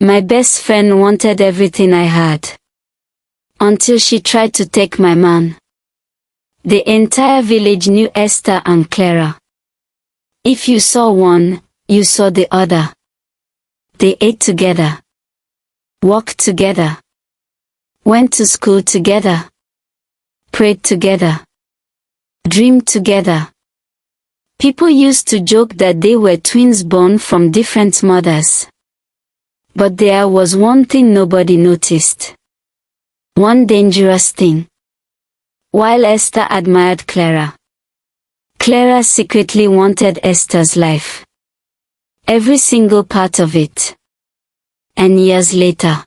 My best friend wanted everything I had. Until she tried to take my man. The entire village knew Esther and Clara. If you saw one, you saw the other. They ate together. Walked together. Went to school together. Prayed together. Dreamed together. People used to joke that they were twins born from different mothers. But there was one thing nobody noticed. One dangerous thing. While Esther admired Clara, Clara secretly wanted Esther's life. Every single part of it. And years later,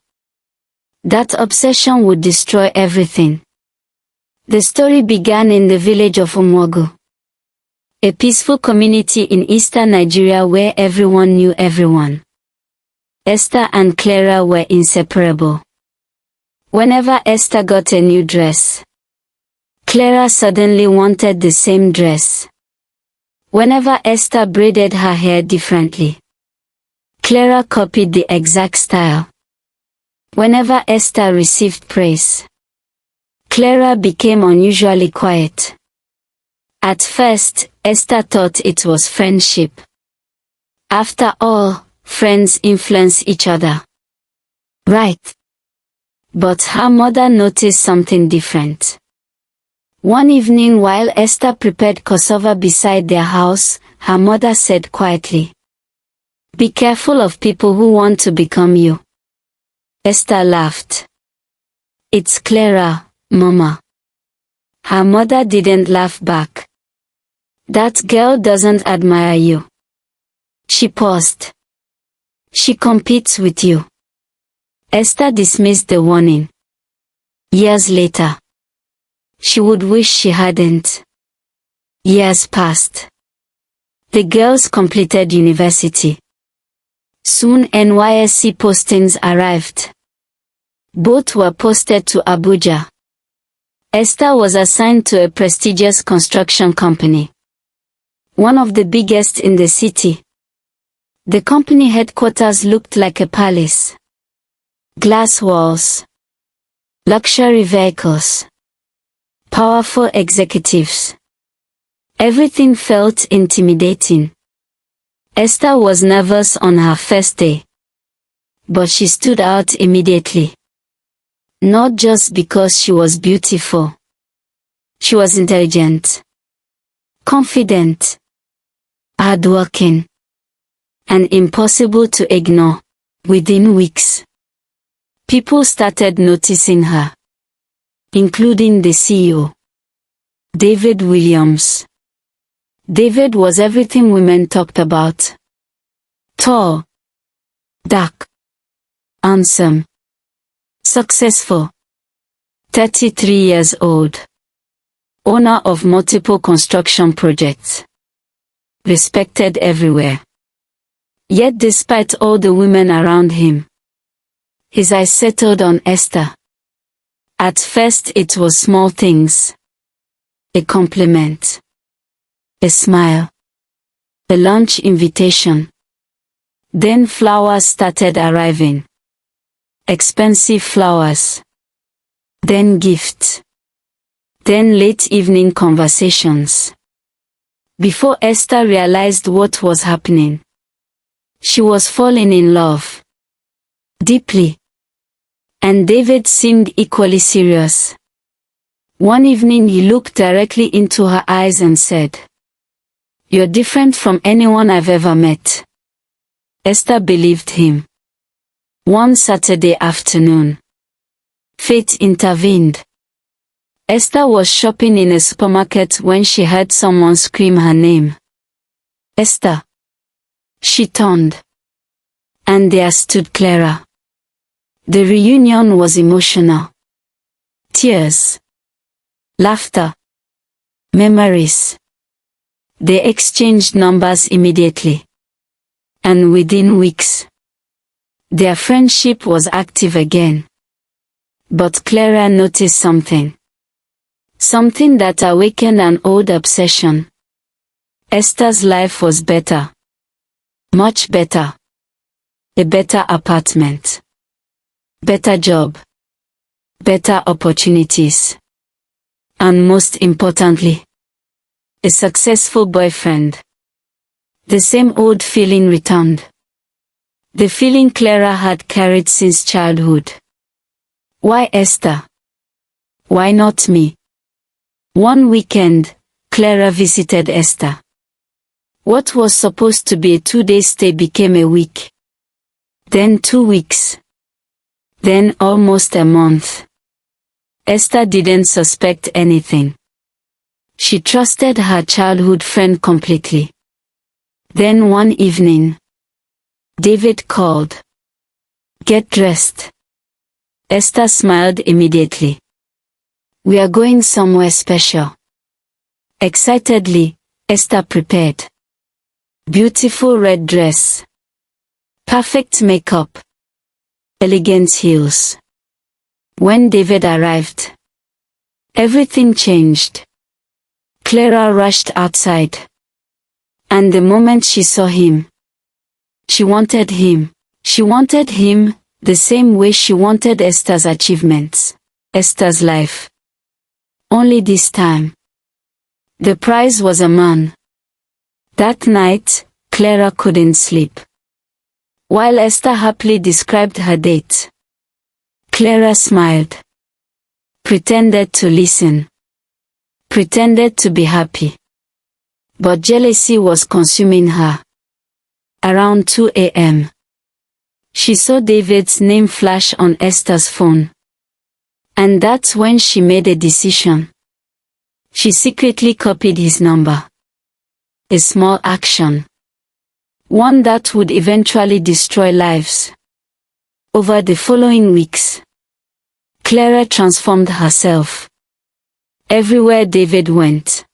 that obsession would destroy everything. The story began in the village of Umwogu, a peaceful community in eastern Nigeria where everyone knew everyone. Esther and Clara were inseparable. Whenever Esther got a new dress, Clara suddenly wanted the same dress. Whenever Esther braided her hair differently, Clara copied the exact style. Whenever Esther received praise, Clara became unusually quiet. At first, Esther thought it was friendship. After all, friends influence each other. Right. But her mother noticed something different. One evening while Esther prepared cassava beside their house, her mother said quietly, "Be careful of people who want to become you." Esther laughed. "It's Clara, Mama." Her mother didn't laugh back. "That girl doesn't admire you." She paused. "She competes with you." Esther dismissed the warning. Years later, she would wish she hadn't. Years passed. The girls completed university. Soon NYSC postings arrived. Both were posted to Abuja. Esther was assigned to a prestigious construction company. One of the biggest in the city. The company headquarters looked like a palace. Glass walls. Luxury vehicles. Powerful executives. Everything felt intimidating. Esther was nervous on her first day. But she stood out immediately. Not just because she was beautiful. She was intelligent. Confident. Hardworking. And impossible to ignore. Within weeks, people started noticing her. Including the CEO. David Williams. David was everything women talked about. Tall. Dark. Handsome. Successful. 33 years old. Owner of multiple construction projects. Respected everywhere. Yet despite all the women around him, his eyes settled on Esther. At first it was small things. A compliment. A smile. A lunch invitation. Then flowers started arriving. Expensive flowers. Then gifts. Then late evening conversations. Before Esther realized what was happening, she was falling in love. Deeply. And David seemed equally serious. One evening he looked directly into her eyes and said, "You're different from anyone I've ever met." Esther believed him. One Saturday afternoon, fate intervened. Esther was shopping in a supermarket when she heard someone scream her name. "Esther." She turned. And there stood Clara. The reunion was emotional. Tears. Laughter. Memories. They exchanged numbers immediately. And within weeks, their friendship was active again. But Clara noticed something. Something that awakened an old obsession. Esther's life was better. Much better. a better apartment, better job, better opportunities, and most importantly, a successful boyfriend. The same old feeling returned. The feeling Clara had carried since childhood. Why Esther? Why not me? One weekend, Clara visited Esther. What was supposed to be a 2-day stay became a week. Then 2 weeks. Then almost a month. Esther didn't suspect anything. She trusted her childhood friend completely. Then one evening, David called. "Get dressed." Esther smiled immediately. "We are going somewhere special." Excitedly, Esther prepared. Beautiful red dress. Perfect makeup. Elegant heels. When David arrived, everything changed. Clara rushed outside. And the moment she saw him, she wanted him. She wanted him the same way she wanted Esther's achievements, Esther's life. Only this time, the prize was a man. That night, Clara couldn't sleep. While Esther happily described her date, Clara smiled, pretended to listen, pretended to be happy. But jealousy was consuming her. Around 2 a.m., she saw David's name flash on Esther's phone. And that's when she made a decision. She secretly copied his number. A small action. One that would eventually destroy lives. Over the following weeks, Clara transformed herself. Everywhere David went,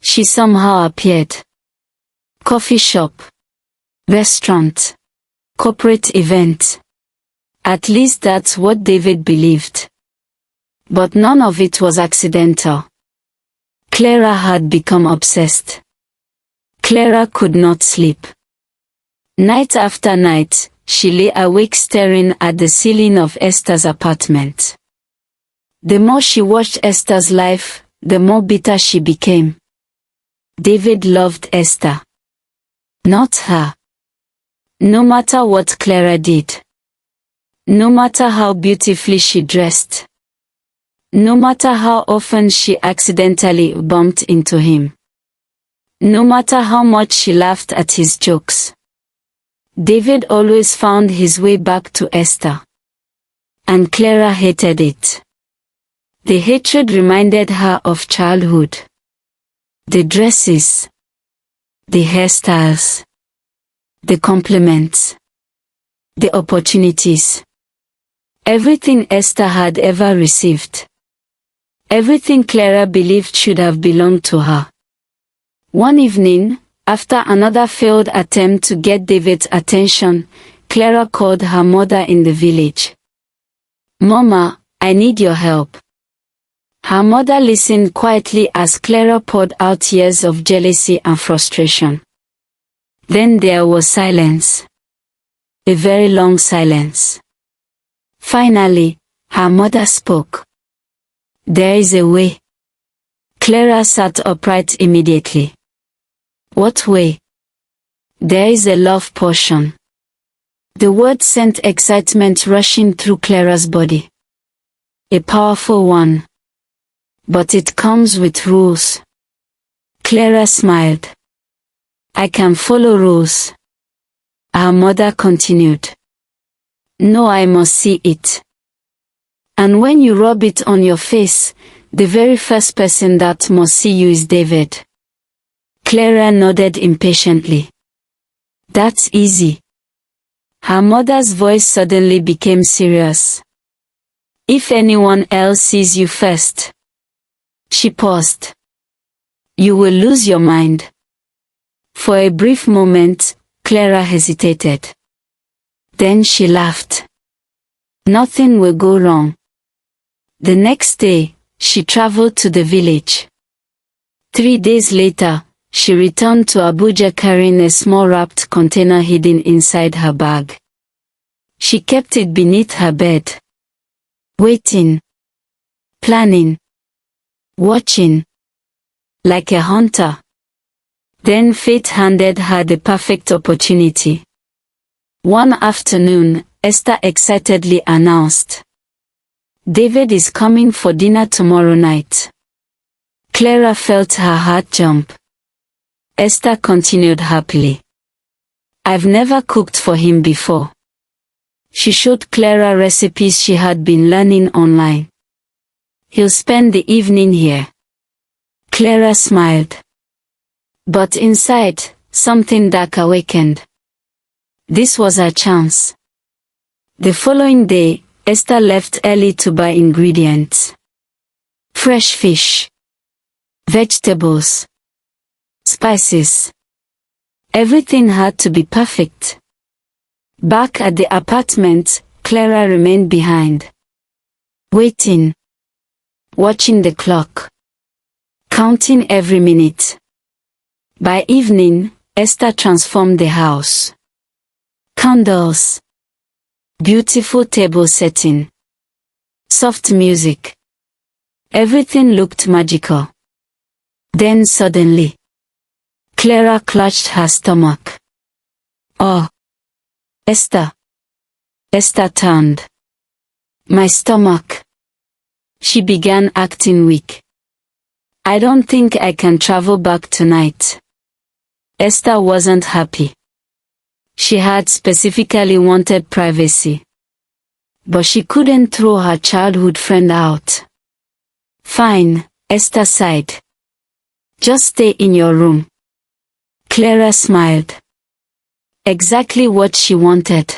she somehow appeared. Coffee shop, restaurant, corporate event. At least that's what David believed. But none of it was accidental. Clara had become obsessed. Clara could not sleep. Night after night, she lay awake staring at the ceiling of Esther's apartment. The more she watched Esther's life, the more bitter she became. David loved Esther. Not her. No matter what Clara did. No matter how beautifully she dressed. No matter how often she accidentally bumped into him. No matter how much she laughed at his jokes. David always found his way back to Esther. And Clara hated it. The hatred reminded her of childhood. The dresses. The hairstyles. The compliments. The opportunities. Everything Esther had ever received. Everything Clara believed should have belonged to her. One evening, after another failed attempt to get David's attention, Clara called her mother in the village. "Mama, I need your help." Her mother listened quietly as Clara poured out years of jealousy and frustration. Then there was silence. A very long silence. Finally, her mother spoke. "There is a way." Clara sat upright immediately. "What way?" "There is a love portion." The word sent excitement rushing through Clara's body. "A powerful one. But it comes with rules." Clara smiled. "I can follow rules." Her mother continued. "No, I must see it. And when you rub it on your face, the very first person that must see you is David." Clara nodded impatiently. "That's easy." Her mother's voice suddenly became serious. "If anyone else sees you first." She paused. "You will lose your mind." For a brief moment, Clara hesitated. Then she laughed. "Nothing will go wrong." The next day, she traveled to the village. 3 days later, she returned to Abuja carrying a small wrapped container hidden inside her bag. She kept it beneath her bed. Waiting. Planning. Watching. Like a hunter. Then fate handed her the perfect opportunity. One afternoon, Esther excitedly announced, "David is coming for dinner tomorrow night." Clara felt her heart jump. Esther continued happily, "I've never cooked for him before." She showed Clara recipes she had been learning online. "He'll spend the evening here." Clara smiled. But inside, something dark awakened. This was her chance. The following day, Esther left early to buy ingredients. Fresh fish. Vegetables. Spices. Everything had to be perfect. Back at the apartment, Clara remained behind. Waiting. Watching the clock. Counting every minute. By evening, Esther transformed the house. Candles. Beautiful table setting. Soft music. Everything looked magical. Then suddenly, Clara clutched her stomach. "Oh, Esther." Esther turned. "My stomach." She began acting weak. "I don't think I can travel back tonight." Esther wasn't happy. She had specifically wanted privacy. But she couldn't throw her childhood friend out. "Fine," Esther sighed. "Just stay in your room." Clara smiled. Exactly what she wanted.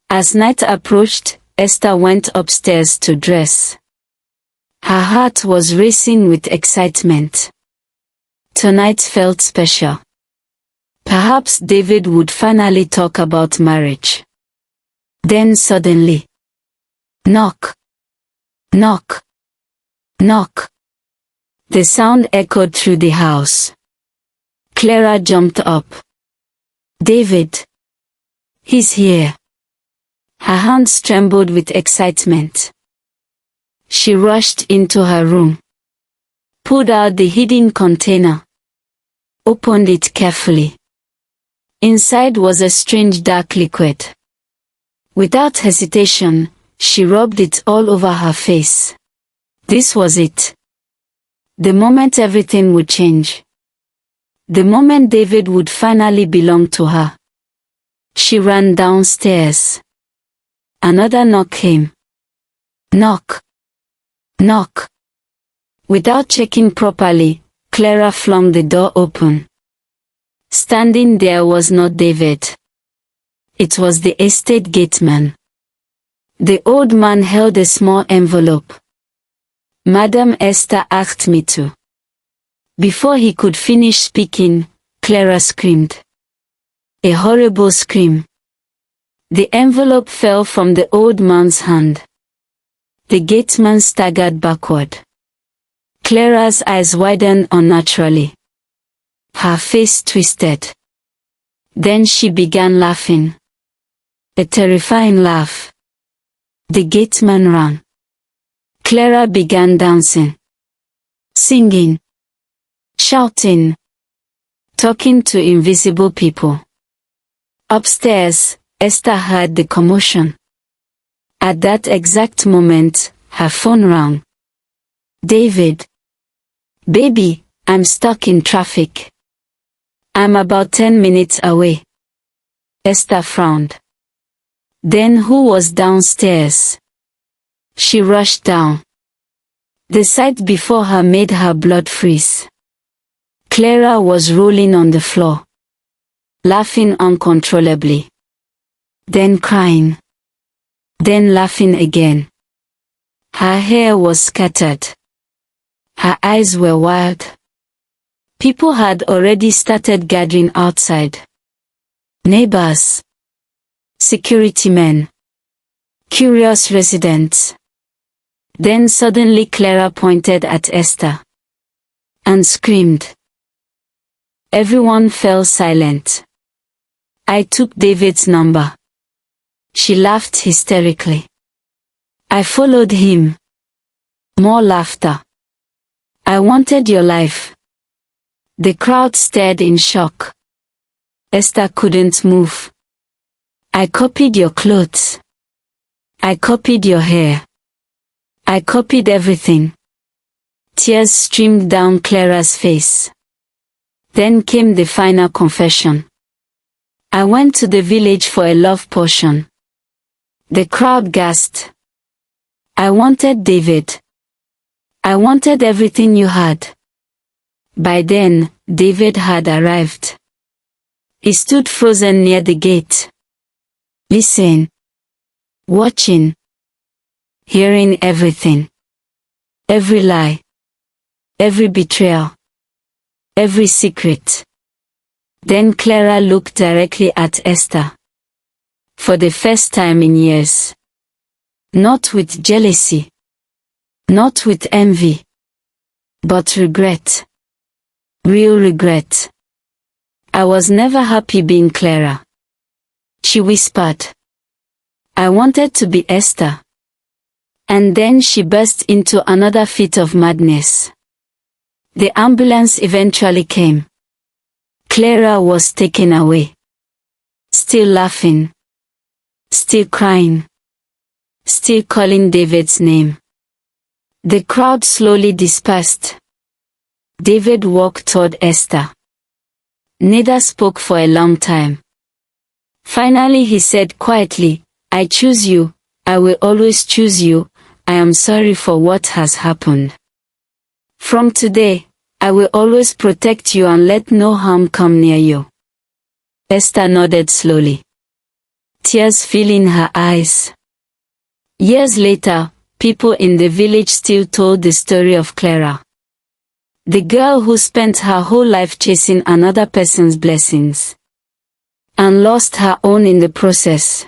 As night approached, Esther went upstairs to dress. Her heart was racing with excitement. Tonight felt special. Perhaps David would finally talk about marriage. Then suddenly, knock, knock, knock. The sound echoed through the house. Clara jumped up. "David. He's here." Her hands trembled with excitement. She rushed into her room, pulled out the hidden container, opened it carefully. Inside was a strange dark liquid. Without hesitation, she rubbed it all over her face. This was it. The moment everything would change. The moment David would finally belong to her. She ran downstairs. Another knock came. Knock. Knock. Without checking properly, Clara flung the door open. Standing there was not David. It was the estate gateman. The old man held a small envelope. "Madam Esther asked me to." Before he could finish speaking, Clara screamed. A horrible scream. The envelope fell from the old man's hand. The gateman staggered backward. Clara's eyes widened unnaturally. Her face twisted. Then she began laughing. A terrifying laugh. The gateman ran. Clara began dancing. Singing. Shouting. Talking to invisible people. Upstairs, Esther heard the commotion. At that exact moment, her phone rang. "David. Baby, I'm stuck in traffic. I'm about 10 minutes away." Esther frowned. Then who was downstairs? She rushed down. The sight before her made her blood freeze. Clara was rolling on the floor, laughing uncontrollably. Then crying. Then laughing again. Her hair was scattered. Her eyes were wild. People had already started gathering outside. Neighbors. Security men. Curious residents. Then suddenly Clara pointed at Esther. And screamed. Everyone fell silent. "I took David's number." She laughed hysterically. I followed him. More laughter. I wanted your life. The crowd stared in shock. Esther couldn't move. I copied your clothes. I copied your hair. I copied everything. Tears streamed down Clara's face. Then came the final confession. I went to the village for a love potion. The crowd gasped. I wanted David. I wanted everything you had. By then, David had arrived. He stood frozen near the gate. Listening. Watching. Hearing everything. Every lie. Every betrayal. Every secret. Then Clara looked directly at Esther. For the first time in years. Not with jealousy. Not with envy. But regret. Real regret. I was never happy being Clara. She whispered. I wanted to be Esther. And then she burst into another fit of madness. The ambulance eventually came. Clara was taken away. Still laughing. Still crying. Still calling David's name. The crowd slowly dispersed. David walked toward Esther. Neither spoke for a long time. Finally he said quietly, I choose you, I will always choose you, I am sorry for what has happened. From today, I will always protect you and let no harm come near you. Esther nodded slowly. Tears filling her eyes. Years later, people in the village still told the story of Clara. The girl who spent her whole life chasing another person's blessings. And lost her own in the process.